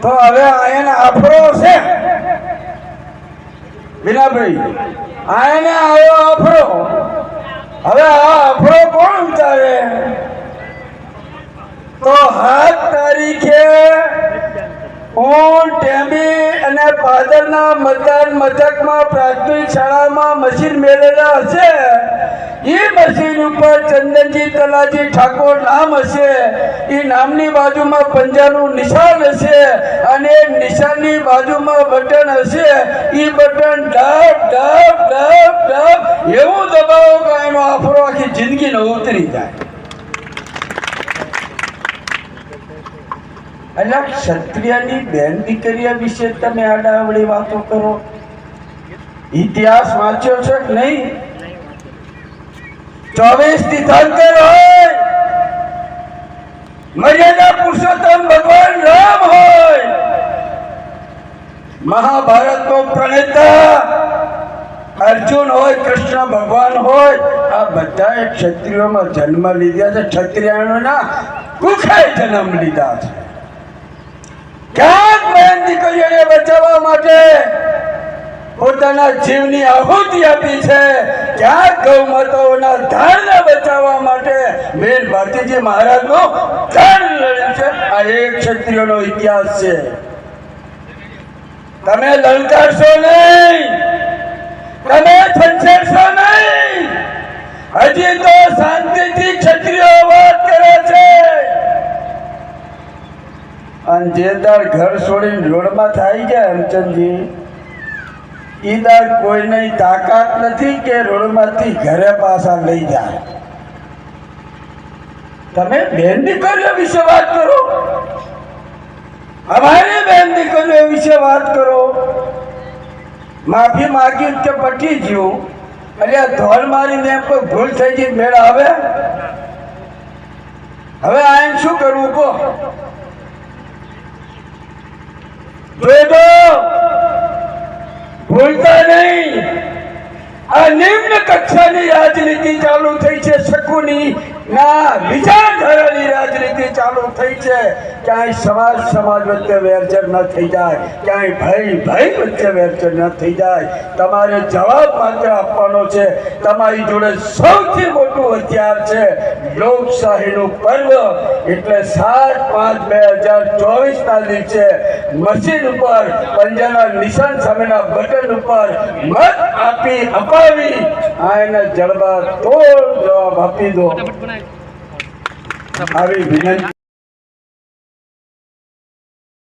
તો હવે આયને આફરો છે વિનાભાઈ, આયને આવ્યો આફરો. હવે આ આફરો કોણ ઉતારે? તો 7 તારીખે હું ટેમ્બી અને પાદરના મતદાન મથકમાં પ્રાથમિક શાળામાં મશીન મેળવેલા હશે. એ મશીન ઉપર ચંદનજી તલાજી ઠાકોર નામ હશે. એ નામની બાજુમાં પંજાનું નિશાન હશે અને નિશાનની બાજુમાં બટન હશે. એ બટન ડબ ડબ ડબ ડબ એવું દબાવો કે એનો આફરો આખી જિંદગીનો ઉતરી જાય. એટલે ક્ષત્રિયની બેન દીકરીઓ વિશે તમે આડાવડી વાતો કરો. ઇતિહાસ વાંચ્યો છે કે નહીં? 24 તીર્થંકર હોય, મર્યાદા પુરુષોત્તમ ભગવાન રામ હોય, મહાભારતનો પ્રણેતા અર્જુન હોય, કૃષ્ણ ભગવાન હોય, આ બધા ક્ષત્રિયોમાં જન્મ લીધા છે. ક્ષત્રિયોના કુખે જન્મ લીધા છે. ક્યાંક બેન દીકરીઓને બચાવવા માટે પોતાના જીવની આહુતિ આપી છે. ક્યાંક ગૌ માતાઓના ધારને બચાવવા માટે બેન ભારતીજી મહારાજનો ધાર લડ્યું છે. આ એક ક્ષત્રિયોનો ઇતિહાસ છે. તમે લલકારશો નહીં, તમે છંછેડશો નહીં. હજી તો શાંતિથી ક્ષત્રિયો વાત કરે છે. અને જે દાળ ઘર છોડીને રોડમાં થઈ ગયા હેમચંદજી, એ દાળ કોઈની તાકાત નથી કે રોડમાંથી ઘરે પાછા લઈ જાય. તમે બેન દીકરીઓ વિશે વાત કરો, અમારી બેન દીકરીઓ વિશે વાત કરો. માફી માગી કે પટી ગયું, એટલે ધોલ મારીને કોઈ ભૂલ થઈ ગઈ મેળ આવે? હવે આને શું કરવું કહો? જોજો, ભૂલતા નહીં. આ નિમ્ન કક્ષાની રાજનીતિ ચાલુ થઈ છે. શકુની ના વિચારધારાની રાજનીતિ ચાલુ થઈ છે. ક્યાંય સમાજ વચ્ચે વેરઝેર ન થઈ જાય, ક્યાંય ભાઈ વચ્ચે વેરઝેર ન થઈ જાય. તમારે જવાબ માત્ર આપવાનો છે. તમારી જોડે સૌથી મોટું હથિયાર છે લોકશાહીનું પર્વ. એટલે 7/5/2024 દિવસે મશીન ઉપર પંજાના નિશાન સામેના બટન ઉપર મત અપાવી આને જડબા તોડ જવાબ આપી દો. આવી વિનંતી.